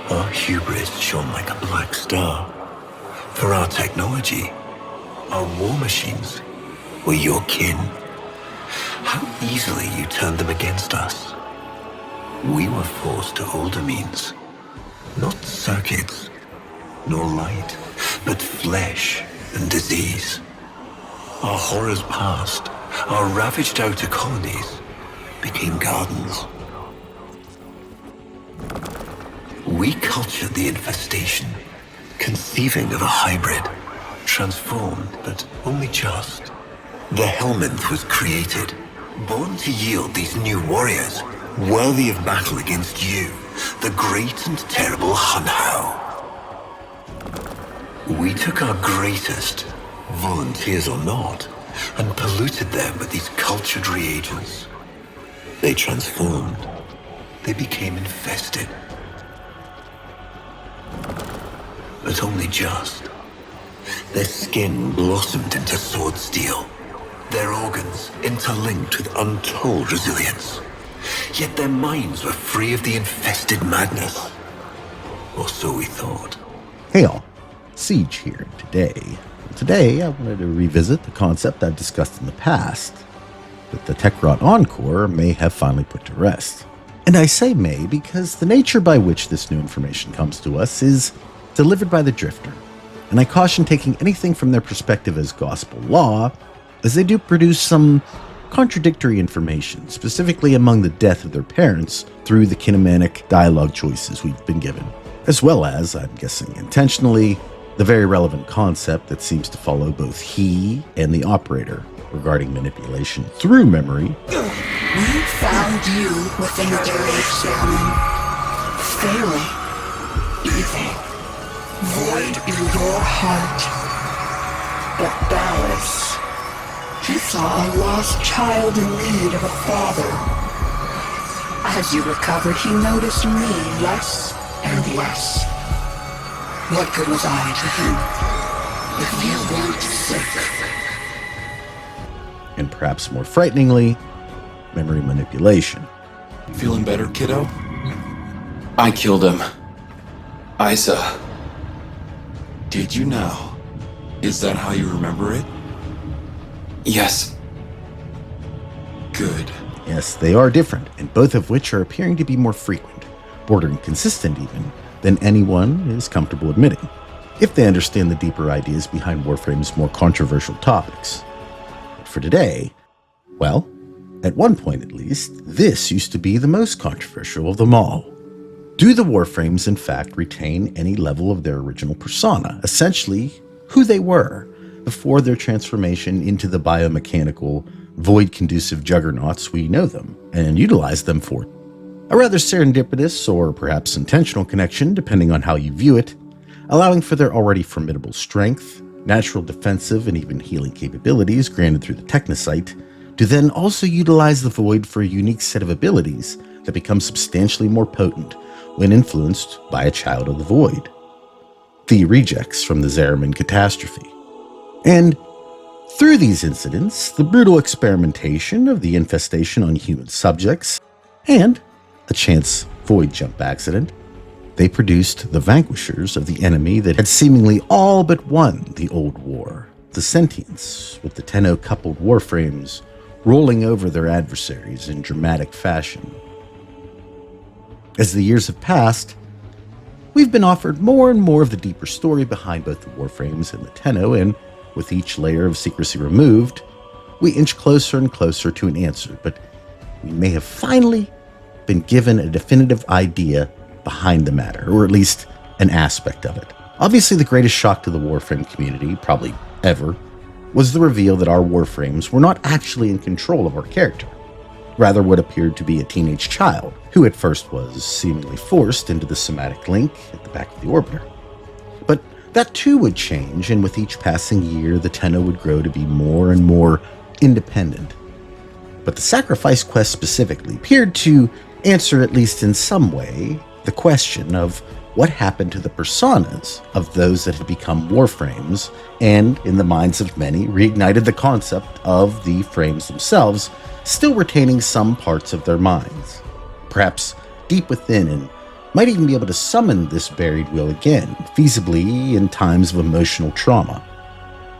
Our hubris shone like a black star. For our technology, our war machines were your kin. How easily you turned them against us. We were forced to older means. Not circuits, nor light, but flesh and disease. Our horrors past, our ravaged outer colonies became gardens. We cultured the infestation, conceiving of a hybrid, transformed, but only just. The Helminth was created, born to yield these new warriors, worthy of battle against you, the great and terrible Hunhow. We took our greatest, volunteers or not, and polluted them with these cultured reagents. They transformed. They became infested. But only just. Their skin blossomed into sword steel. Their organs interlinked with untold resilience. Yet their minds were free of the infested madness. Or so we thought. Hey all, Siege here today. Today I wanted to revisit the concept I've discussed in the past, that the Techrot Encore may have finally put to rest. And I say may because the nature by which this new information comes to us is delivered by the Drifter, and I caution taking anything from their perspective as gospel law, as they do produce some contradictory information, specifically among the death of their parents through the kinematic dialogue choices we've been given, as well as, I'm guessing intentionally, the very relevant concept that seems to follow both he and the operator regarding manipulation through memory. We found you within a experiment, failing, evil, void in your heart. But Dallas, he saw a lost child in need of a father. As you recovered, he noticed me less and less. What good was I to him if you weren't sick? And perhaps more frighteningly, memory manipulation. Feeling better, kiddo? I killed him. Isa. Did you now? Is that how you remember it? Yes. Good. Yes, they are different, and both of which are appearing to be more frequent, bordering consistent even, than anyone is comfortable admitting, if they understand the deeper ideas behind Warframe's more controversial topics. But for today, well, at one point at least, this used to be the most controversial of them all. Do the Warframes in fact retain any level of their original persona, essentially who they were before their transformation into the biomechanical, void-conducive juggernauts we know them and utilize them for? A rather serendipitous or perhaps intentional connection, depending on how you view it, allowing for their already formidable strength, natural defensive and even healing capabilities granted through the Technocyte, to then also utilize the Void for a unique set of abilities that become substantially more potent when influenced by a child of the Void. The rejects from the Zariman catastrophe. And through these incidents, the brutal experimentation of the infestation on human subjects, and a chance Void jump accident, they produced the vanquishers of the enemy that had seemingly all but won the old war, the Sentients, with the Tenno-coupled Warframes rolling over their adversaries in dramatic fashion. As the years have passed, we've been offered more and more of the deeper story behind both the Warframes and the Tenno, and with each layer of secrecy removed, we inch closer and closer to an answer, but we may have finally been given a definitive idea behind the matter, or at least an aspect of it. Obviously, the greatest shock to the Warframe community, probably ever, was the reveal that our Warframes were not actually in control of our character, rather what appeared to be a teenage child, who at first was seemingly forced into the somatic link at the back of the orbiter. But that too would change, and with each passing year, the Tenno would grow to be more and more independent. But the Sacrifice quest specifically appeared to answer, at least in some way, the question of what happened to the personas of those that had become Warframes, and, in the minds of many, reignited the concept of the frames themselves, still retaining some parts of their minds. Perhaps deep within and might even be able to summon this buried will again, feasibly in times of emotional trauma.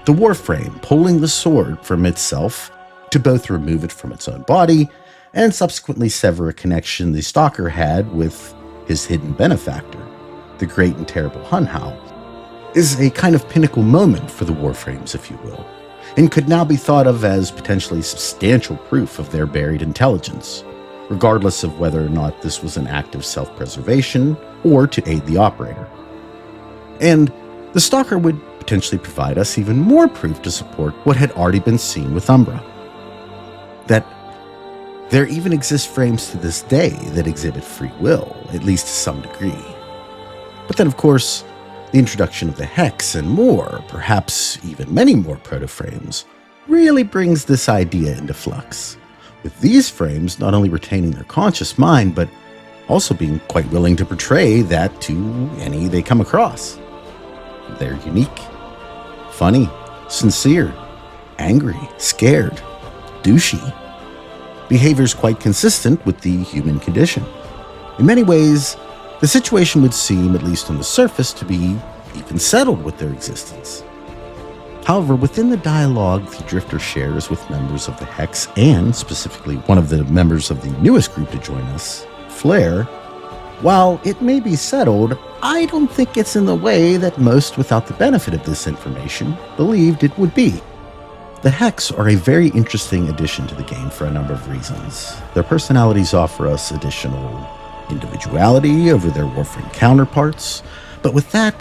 The Warframe pulling the sword from itself to both remove it from its own body and subsequently sever a connection the Stalker had with his hidden benefactor, the great and terrible Hunhow, is a kind of pinnacle moment for the Warframes, if you will, and could now be thought of as potentially substantial proof of their buried intelligence, regardless of whether or not this was an act of self-preservation or to aid the operator. And the Stalker would potentially provide us even more proof to support what had already been seen with Umbra. That there even exist frames to this day that exhibit free will, at least to some degree. But then, of course, the introduction of the Hex and more, perhaps even many more Protoframes, really brings this idea into flux, with these frames not only retaining their conscious mind, but also being quite willing to portray that to any they come across. They're unique, funny, sincere, angry, scared, douchey. Behaviors quite consistent with the human condition. In many ways, the situation would seem, at least on the surface, to be even settled with their existence. However, within the dialogue the Drifter shares with members of the Hex, and specifically one of the members of the newest group to join us, Flare, while it may be settled, I don't think it's in the way that most, without the benefit of this information, believed it would be. The Hex are a very interesting addition to the game for a number of reasons. Their personalities offer us additional individuality over their Warframe counterparts, but with that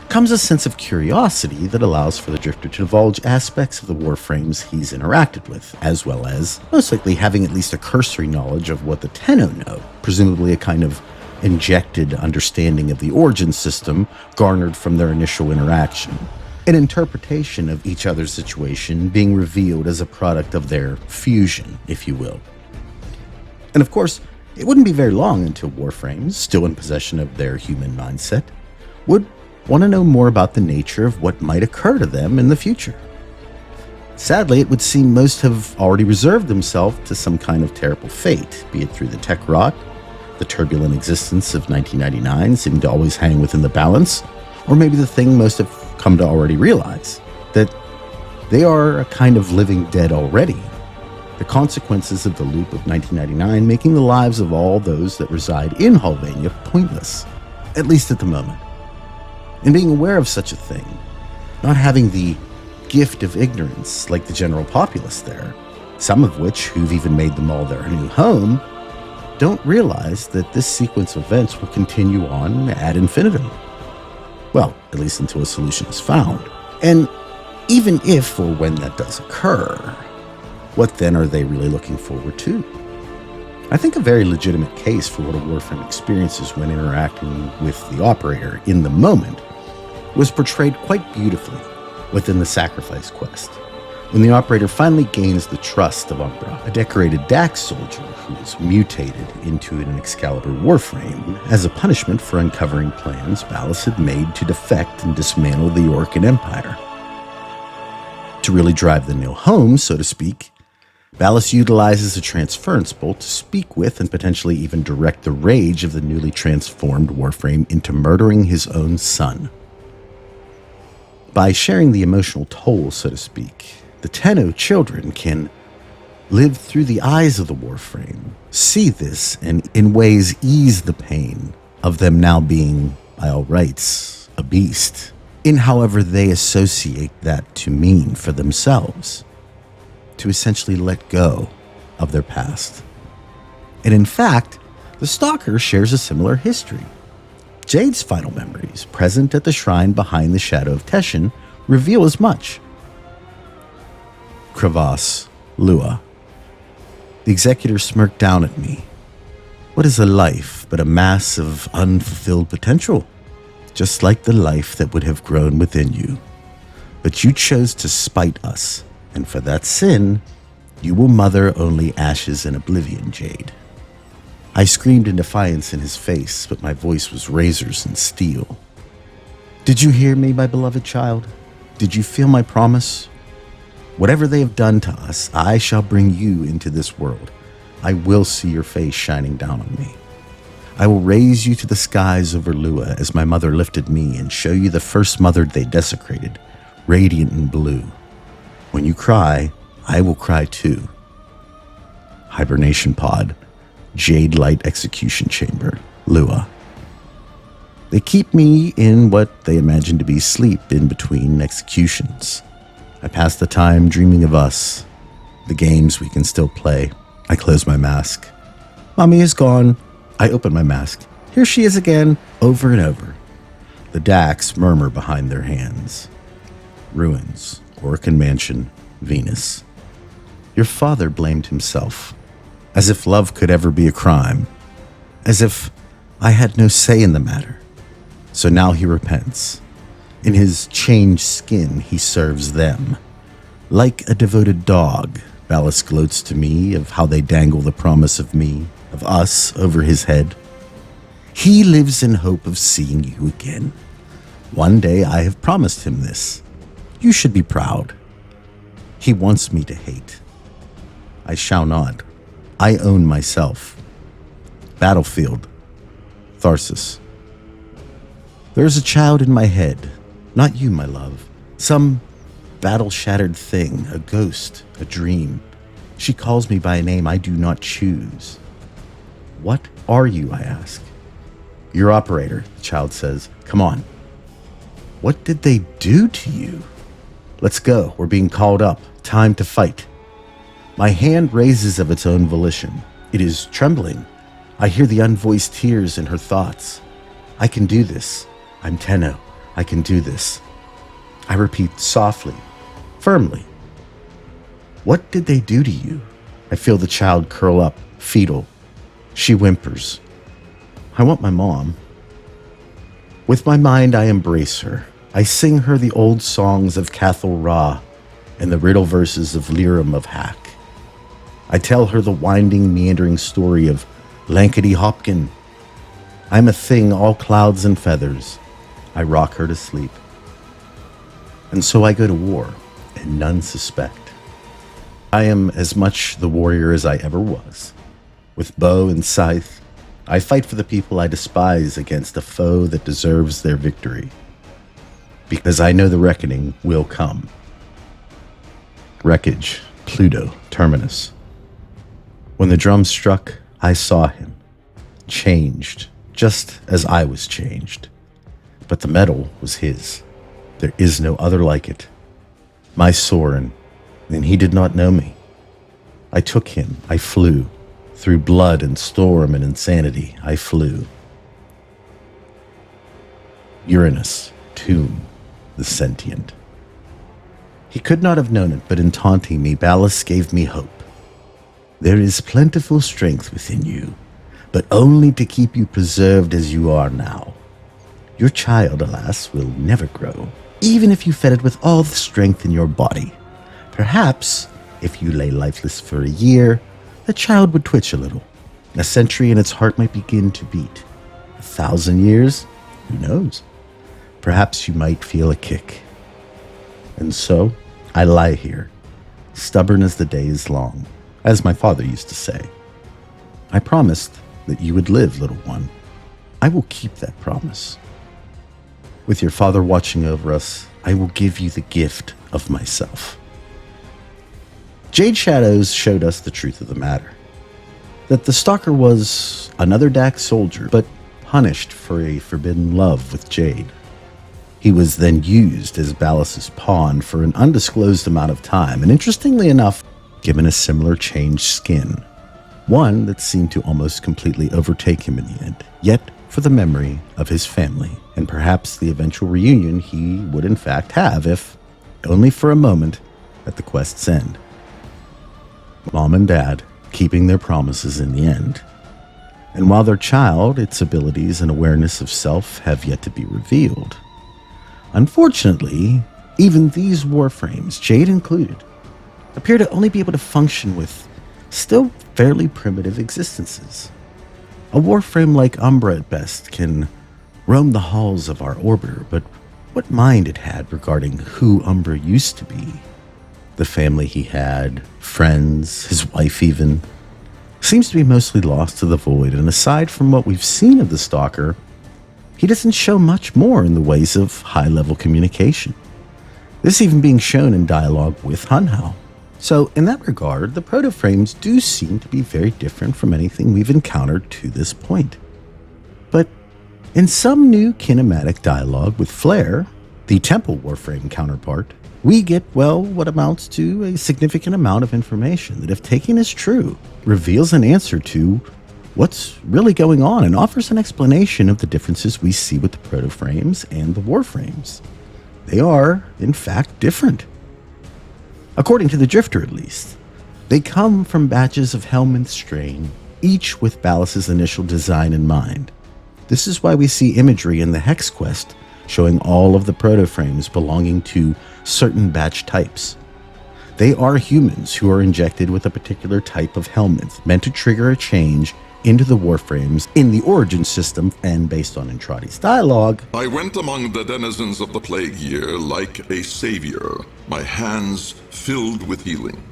comes a sense of curiosity that allows for the Drifter to divulge aspects of the Warframes he's interacted with, as well as most likely having at least a cursory knowledge of what the Tenno know, presumably a kind of injected understanding of the origin system garnered from their initial interaction. An interpretation of each other's situation being revealed as a product of their fusion, if you will. And of course, it wouldn't be very long until Warframes, still in possession of their human mindset, would want to know more about the nature of what might occur to them in the future. Sadly, it would seem most have already reserved themselves to some kind of terrible fate, be it through the Techrot, the turbulent existence of 1999 seeming to always hang within the balance, or maybe the thing most have come to already realize, that they are a kind of living dead already. The consequences of the loop of 1999 making the lives of all those that reside in Hulvania pointless, at least at the moment. And being aware of such a thing, not having the gift of ignorance like the general populace there, some of which who've even made them all their new home, don't realize that this sequence of events will continue on ad infinitum. Well, at least until a solution is found. And even if or when that does occur, what then are they really looking forward to? I think a very legitimate case for what a Warframe experiences when interacting with the operator in the moment was portrayed quite beautifully within the Sacrifice quest, when the operator finally gains the trust of Umbra, a decorated Dax soldier who is mutated into an Excalibur Warframe as a punishment for uncovering plans Ballas had made to defect and dismantle the Orcan Empire. To really drive the nail home, so to speak, Ballas utilizes a transference bolt to speak with and potentially even direct the rage of the newly transformed Warframe into murdering his own son. By sharing the emotional toll, so to speak, the Tenno children can live through the eyes of the Warframe, see this, and in ways ease the pain of them now being, by all rights, a beast, in however they associate that to mean for themselves, to essentially let go of their past. And in fact, the Stalker shares a similar history. Jade's final memories, present at the shrine behind the shadow of Teshin, reveal as much. Crevasse, Lua. The Executor smirked down at me. What is a life but a mass of unfulfilled potential? Just like the life that would have grown within you. But you chose to spite us, and for that sin, you will mother only ashes and oblivion, Jade. I screamed in defiance in his face, but my voice was razors and steel. Did you hear me, my beloved child? Did you feel my promise? Whatever they have done to us, I shall bring you into this world. I will see your face shining down on me. I will raise you to the skies over Lua as my mother lifted me and show you the first mother they desecrated, radiant in blue. When you cry, I will cry too. Hibernation pod, Jade Light Execution Chamber, Lua. They keep me in what they imagine to be sleep in between executions. I pass the time dreaming of us, the games we can still play. I close my mask. Mommy is gone. I open my mask. Here she is again, over and over. The Dax murmur behind their hands. Ruins, Orcan Mansion, Venus. Your father blamed himself, as if love could ever be a crime, as if I had no say in the matter. So now he repents. In his changed skin, he serves them. Like a devoted dog, Ballas gloats to me of how they dangle the promise of me, of us, over his head. He lives in hope of seeing you again. One day I have promised him this. You should be proud. He wants me to hate. I shall not. I own myself. Battlefield. Tharsis. There is a child in my head. Not you, my love. Some battle-shattered thing, a ghost, a dream. She calls me by a name I do not choose. What are you, I ask. Your operator, the child says. Come on. What did they do to you? Let's go. We're being called up. Time to fight. My hand raises of its own volition. It is trembling. I hear the unvoiced tears in her thoughts. I can do this. I'm Tenno. I can do this. I repeat softly, firmly. What did they do to you? I feel the child curl up, fetal. She whimpers. I want my mom. With my mind, I embrace her. I sing her the old songs of Cathal Ra and the riddle verses of Lirim of Hack. I tell her the winding, meandering story of Lankety Hopkin. I'm a thing all clouds and feathers. I rock her to sleep. And so I go to war, and none suspect. I am as much the warrior as I ever was. With bow and scythe, I fight for the people I despise against a foe that deserves their victory. Because I know the reckoning will come. Wreckage, Pluto, Terminus. When the drum struck, I saw him. Changed, just as I was changed. But the metal was his. There is no other like it. My Soren, and he did not know me. I took him, I flew. Through blood and storm and insanity, I flew. Uranus, tomb, the sentient. He could not have known it, but in taunting me, Ballas gave me hope. There is plentiful strength within you, but only to keep you preserved as you are now. Your child, alas, will never grow, even if you fed it with all the strength in your body. Perhaps, if you lay lifeless for a year, the child would twitch a little. A century and its heart might begin to beat. 1,000 years? Who knows? Perhaps you might feel a kick. And so, I lie here, stubborn as the day is long, as my father used to say. I promised that you would live, little one. I will keep that promise. With your father watching over us, I will give you the gift of myself. Jade Shadows showed us the truth of the matter. That the Stalker was another Dax soldier, but punished for a forbidden love with Jade. He was then used as Ballas's pawn for an undisclosed amount of time, and interestingly enough, given a similar changed skin. One that seemed to almost completely overtake him in the end, yet for the memory of his family, and perhaps the eventual reunion he would in fact have, if only for a moment, at the quest's end. Mom and Dad keeping their promises in the end. And while their child, its abilities and awareness of self have yet to be revealed. Unfortunately, even these Warframes, Jade included, appear to only be able to function with still fairly primitive existences. A Warframe like Umbra at best can roam the halls of our orbiter, but what mind it had regarding who Umbra used to be. The family he had, friends, his wife even. seems to be mostly lost to the void, and aside from what we've seen of the Stalker, he doesn't show much more in the ways of high-level communication. This even being shown in dialogue with Hunhao. So, in that regard, the Protoframes do seem to be very different from anything we've encountered to this point. But in some new kinematic dialogue with Flare, the Temple Warframe counterpart, we get, well, what amounts to a significant amount of information that, if taken as true, reveals an answer to what's really going on and offers an explanation of the differences we see with the Protoframes and the Warframes. They are, in fact, different. According to the Drifter, at least, they come from batches of Helminth strain, each with Ballas's initial design in mind. This is why we see imagery in the Hex Quest showing all of the Protoframes belonging to certain batch types. They are humans who are injected with a particular type of Helminth, meant to trigger a change into the Warframes in the origin system, and based on Entrati's dialogue, I went among the denizens of the Plague Year like a savior, my hands filled with healing.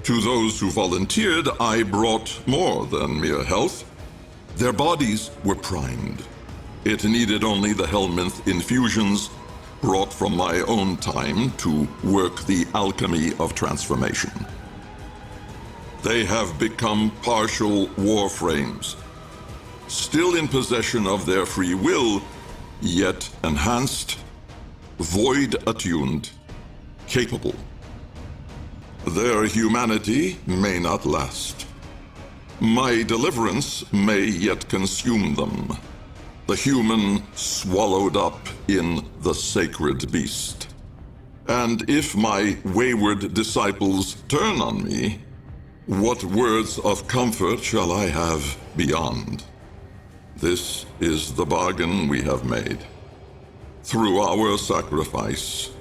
To those who volunteered, I brought more than mere health. Their bodies were primed. It needed only the Helminth infusions brought from my own time to work the alchemy of transformation. They have become partial Warframes, still in possession of their free will, yet enhanced, void-attuned, capable. Their humanity may not last. My deliverance may yet consume them, the human swallowed up in the sacred beast. And if my wayward disciples turn on me, what words of comfort shall I have beyond? This is the bargain we have made. Through our sacrifice,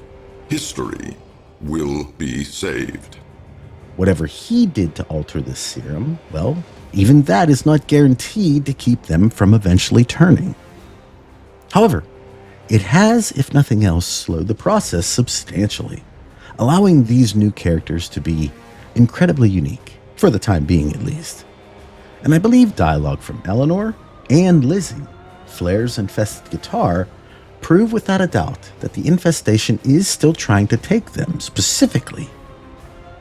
history will be saved. whatever he did to alter this serum, well, even that is not guaranteed to keep them from eventually turning. However, it has, if nothing else, slowed the process substantially, allowing these new characters to be incredibly unique, for the time being at least. And I believe dialogue from Eleanor and Lizzie, Flare's infested guitar, prove without a doubt that the infestation is still trying to take them specifically.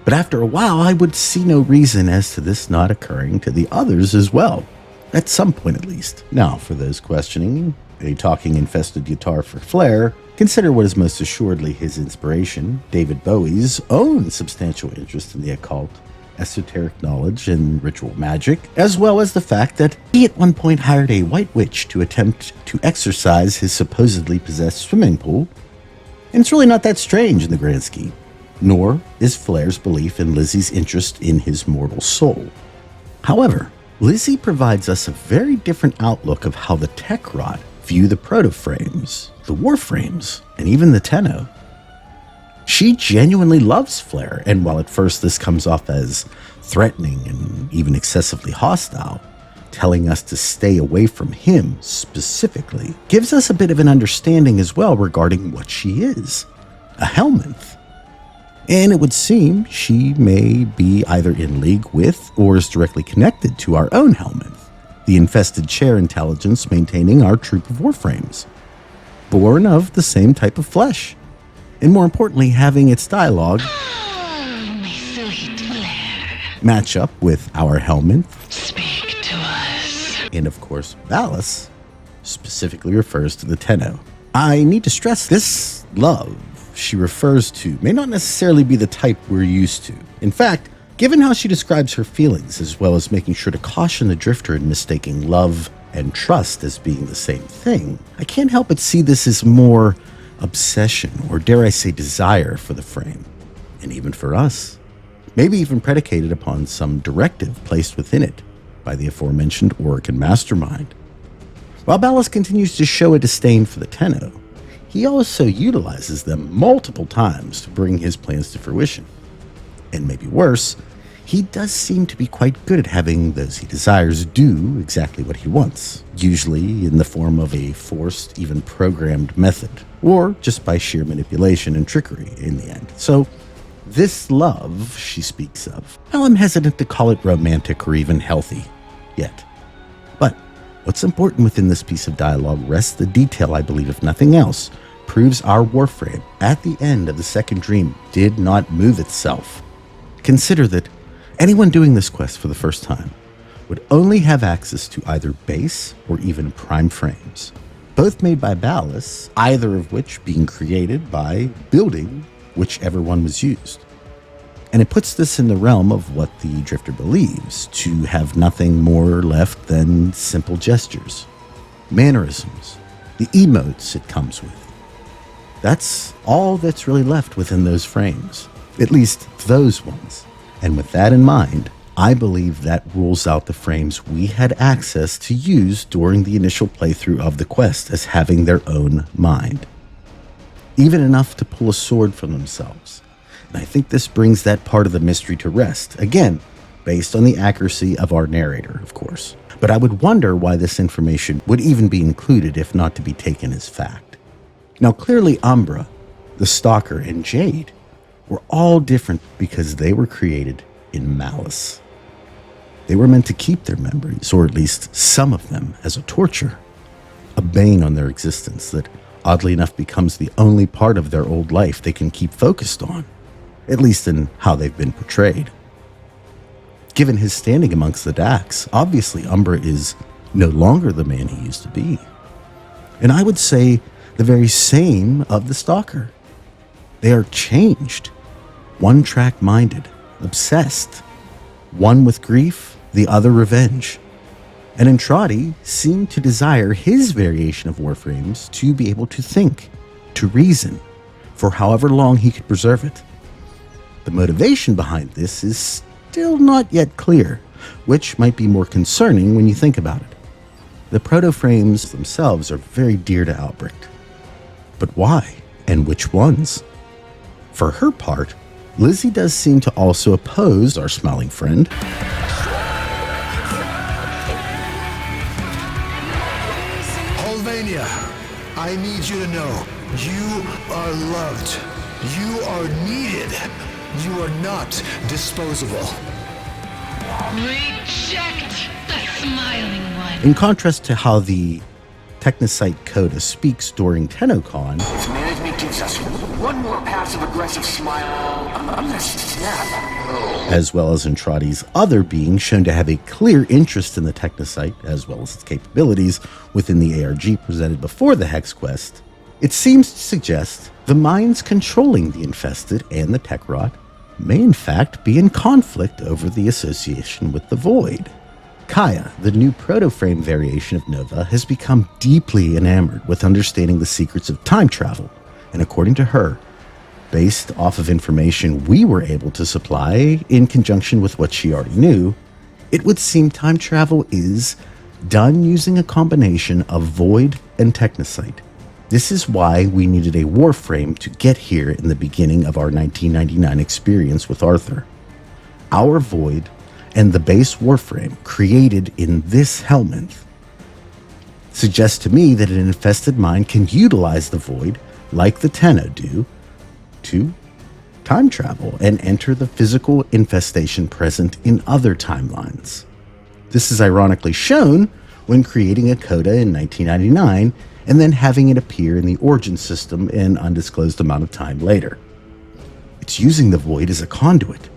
But after a while, I would see no reason as to this not occurring to the others as well, at some point at least. Now, for those questioning a talking infested guitar for Flare, consider what is most assuredly his inspiration, David Bowie's own substantial interest in the occult, esoteric knowledge, and ritual magic, as well as the fact that he at one point hired a white witch to attempt to exorcise his supposedly possessed swimming pool. And it's really not that strange in the grand scheme, nor is Flare's belief in Lizzie's interest in his mortal soul. However, Lizzie provides us a very different outlook of how the Techrot view the Protoframes, the Warframes, and even the Tenno. She genuinely loves Flare, and while at first this comes off as threatening and even excessively hostile, telling us to stay away from him specifically, gives us a bit of an understanding as well regarding what she is, a Helminth. And it would seem she may be either in league with or is directly connected to our own Helminth, the infested chair intelligence maintaining our troop of Warframes, born of the same type of flesh. And more importantly, having its dialogue match up with our Helminth. Speak to us. And of course, Ballas specifically refers to the Tenno. I need to stress this love she refers to may not necessarily be the type we're used to. In fact, given how she describes her feelings, as well as making sure to caution the Drifter in mistaking love and trust as being the same thing, I can't help but see this as more obsession, or dare I say desire for the frame, and even for us, maybe even predicated upon some directive placed within it by the aforementioned Orokin mastermind. While Ballas continues to show a disdain for the Tenno, he also utilizes them multiple times to bring his plans to fruition. And maybe worse, he does seem to be quite good at having those he desires do exactly what he wants, usually in the form of a forced, even programmed method, or just by sheer manipulation and trickery in the end. So, This love she speaks of, well, I'm hesitant to call it romantic or even healthy yet. But what's important within this piece of dialogue rests the detail I believe, if nothing else, proves our Warframe at the end of the second dream did not move itself. Consider that anyone doing this quest for the first time would only have access to either base or even prime frames, both made by Ballas, either of which being created by building whichever one was used. And it puts this in the realm of what the Drifter believes to have nothing more left than simple gestures, mannerisms, the emotes it comes with. That's all that's really left within those frames, at least those ones. And with that in mind, I believe that rules out the frames we had access to use during the initial playthrough of the quest as having their own mind, even enough to pull a sword from themselves. And I think this brings that part of the mystery to rest, again, based on the accuracy of our narrator, of course. But I would wonder why this information would even be included if not to be taken as fact. Now, clearly Umbra, the Stalker, and Jade were all different because they were created in malice. They were meant to keep their memories, or at least some of them, as a torture, a bane on their existence that oddly enough becomes the only part of their old life they can keep focused on, at least in how they've been portrayed. Given his standing amongst the Dax, obviously Umbra is no longer the man he used to be. And I would say the very same of the Stalker. They are changed, one-track minded, obsessed, one with grief, the other revenge. And Entrati seemed to desire his variation of Warframes to be able to think, to reason, for however long he could preserve it. The motivation behind this is still not yet clear, which might be more concerning when you think about it. The Protoframes themselves are very dear to Albrecht. But why? And which ones? For her part, Lizzie does seem to also oppose our smiling friend. Albania, I need you to know, you are loved. You are needed. You are not disposable. Reject the smiling one. In contrast to how the Technosite Coda speaks during TennoCon, If management gives us one more passive-aggressive smile, I'm gonna snap. as well as Entrati's other beings shown to have a clear interest in the Technosite, as well as its capabilities within the ARG presented before the Hex Quest, it seems to suggest the minds controlling the Infested and the Techrot may in fact be in conflict over the association with the Void. Kaya, the new Protoframe variation of Nova, has become deeply enamored with understanding the secrets of time travel, and according to her, based off of information we were able to supply in conjunction with what she already knew, it would seem time travel is done using a combination of Void and Technosite. This is why we needed a Warframe to get here in the beginning of our 1999 experience with Arthur. Our Void and the base Warframe created in this Hellmonth suggests to me that an infested mind can utilize the Void, like the Tenno do, to time travel and enter the physical infestation present in other timelines. This is ironically shown when creating a coda in 1999 and then having it appear in the origin system an undisclosed amount of time later. It's using the Void as a conduit,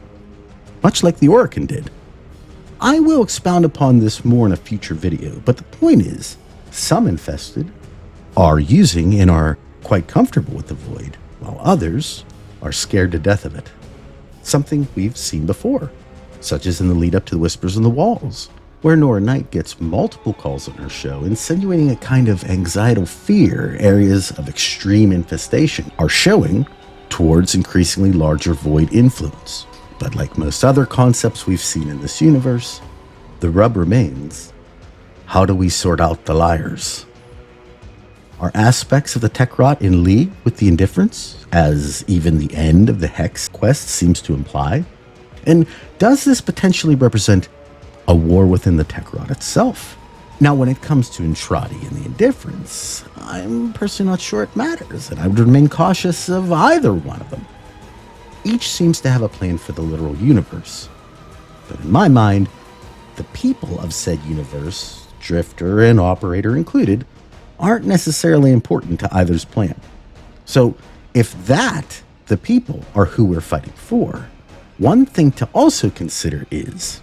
much like the Orokin did. I will expound upon this more in a future video, but the point is, some infested are using and are quite comfortable with the Void, while others are scared to death of it. Something we've seen before, such as in the lead up to the Whispers in the Walls, where Nora Knight gets multiple calls on her show insinuating a kind of anxietal fear areas of extreme infestation are showing towards increasingly larger Void influence. But like most other concepts we've seen in this universe, the rub remains, how do we sort out the liars? Are aspects of the Techrot in league with the Indifference, as even the end of the Hex quest seems to imply? And does this potentially represent a war within the Techrot itself? Now, when it comes to Entrati and the Indifference, I'm personally not sure it matters, and I would remain cautious of either one of them. each seems to have a plan for the literal universe. But in my mind, the people of said universe, Drifter and Operator included, aren't necessarily important to either's plan. So if the people, are who we're fighting for, one thing to also consider is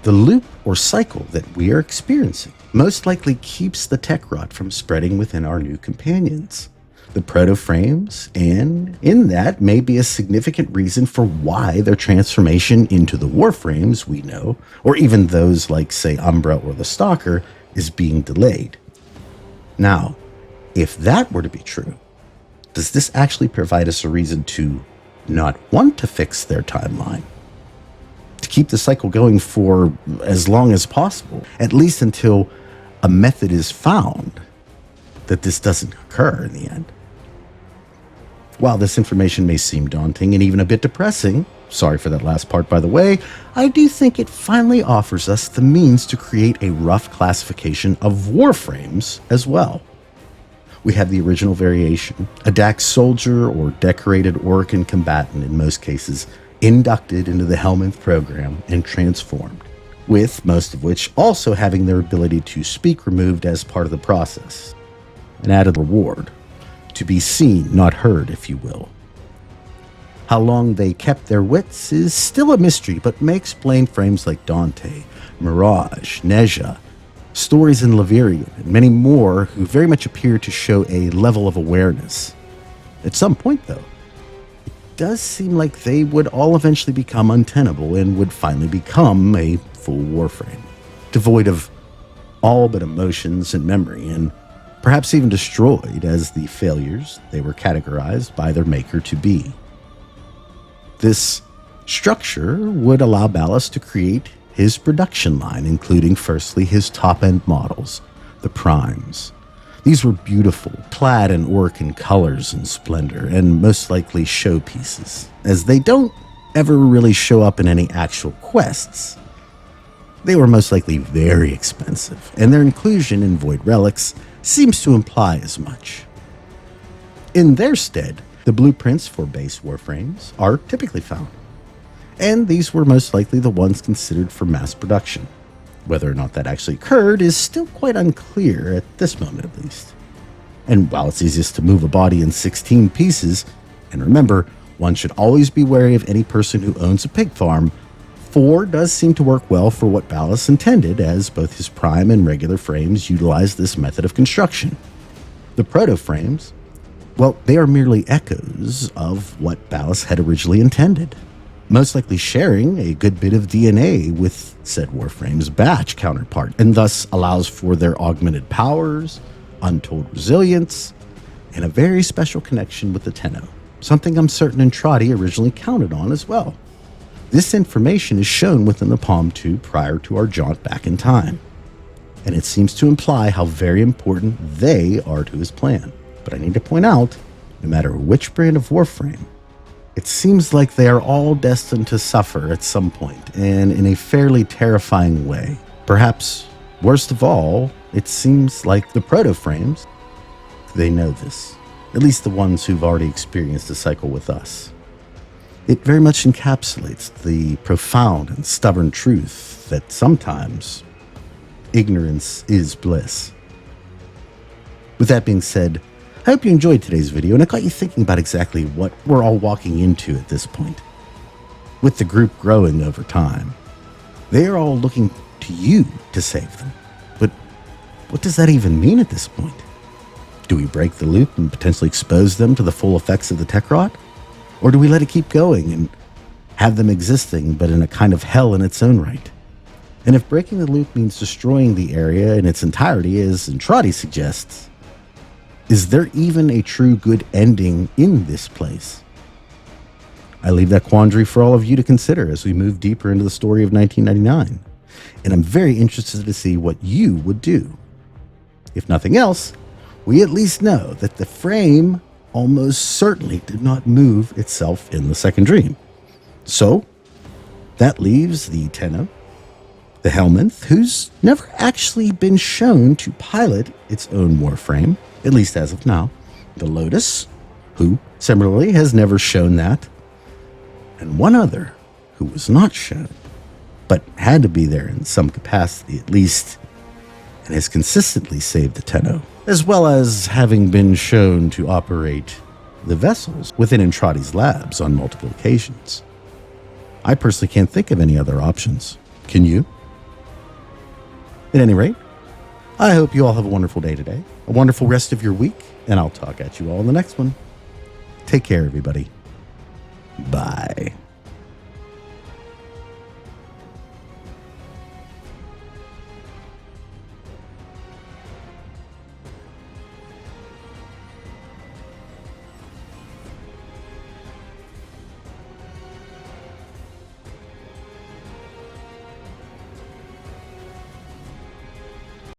the loop or cycle that we are experiencing most likely keeps the Techrot from spreading within our new companions, the Protoframes, and in that may be a significant reason for why their transformation into the Warframes we know, or even those like, say, Umbra or the Stalker, is being delayed. Now, if that were to be true, does this actually provide us a reason to not want to fix their timeline? To keep the cycle going for as long as possible, at least until a method is found that this doesn't occur in the end. While this information may seem daunting and even a bit depressing, sorry for that last part by the way, I do think it finally offers us the means to create a rough classification of Warframes as well. We have the original variation, a Dax soldier or decorated Orokin combatant in most cases, inducted into the Helminth program and transformed, with most of which also having their ability to speak removed as part of the process. An added reward. To be seen, not heard, if you will. How long they kept their wits is still a mystery, but may explain frames like Dante, Mirage, Neja, stories in Lavirian, and many more who very much appear to show a level of awareness. At some point, though, it does seem like they would all eventually become untenable and would finally become a full Warframe, devoid of all but emotions and memory, and perhaps even destroyed as the failures they were categorized by their maker to be. This structure would allow Ballast to create his production line, including firstly his top-end models, the Primes. These were beautiful, clad in Orokin colors and splendor, and most likely showpieces, as they don't ever really show up in any actual quests. They were most likely very expensive, and their inclusion in Void Relics seems to imply as much. In their stead, the blueprints for base Warframes are typically found, and these were most likely the ones considered for mass production. Whether or not that actually occurred is still quite unclear at this moment at least. And while it's easiest to move a body in 16 pieces, and remember, one should always be wary of any person who owns a pig farm, 4 does seem to work well for what Ballast intended, as both his prime and regular frames utilize this method of construction. The Protoframes, well, they are merely echoes of what Ballast had originally intended, most likely sharing a good bit of DNA with said Warframe's batch counterpart, and thus allows for their augmented powers, untold resilience, and a very special connection with the Tenno, something I'm certain Entrati originally counted on as well. This information is shown within the Palm 2 prior to our jaunt back in time, and it seems to imply how very important they are to his plan. But I need to point out, no matter which brand of Warframe, it seems like they are all destined to suffer at some point, and in a fairly terrifying way. Perhaps worst of all, it seems like the Protoframes, they know this, at least the ones who've already experienced the cycle with us. It very much encapsulates the profound and stubborn truth that sometimes ignorance is bliss. With that being said, I hope you enjoyed today's video and it got you thinking about exactly what we're all walking into at this point. With the group growing over time, they are all looking to you to save them. But what does that even mean at this point? Do we break the loop and potentially expose them to the full effects of the Techrot? Or do we let it keep going and have them existing, but in a kind of hell in its own right? And if breaking the loop means destroying the area in its entirety, as Entrati suggests, is there even a true good ending in this place? I leave that quandary for all of you to consider as we move deeper into the story of 1999. And I'm very interested to see what you would do. If nothing else, we at least know that the frame almost certainly did not move itself in the second dream. So, that leaves the Tenno, the Helminth, who's never actually been shown to pilot its own Warframe, at least as of now, the Lotus, who, similarly, has never shown that, and one other who was not shown, but had to be there in some capacity at least, and has consistently saved the Tenno, as well as having been shown to operate the vessels within Entrati's labs on multiple occasions. I personally can't think of any other options. Can you? At any rate, I hope you all have a wonderful day today, a wonderful rest of your week, and I'll talk at you all in the next one. Take care, everybody. Bye.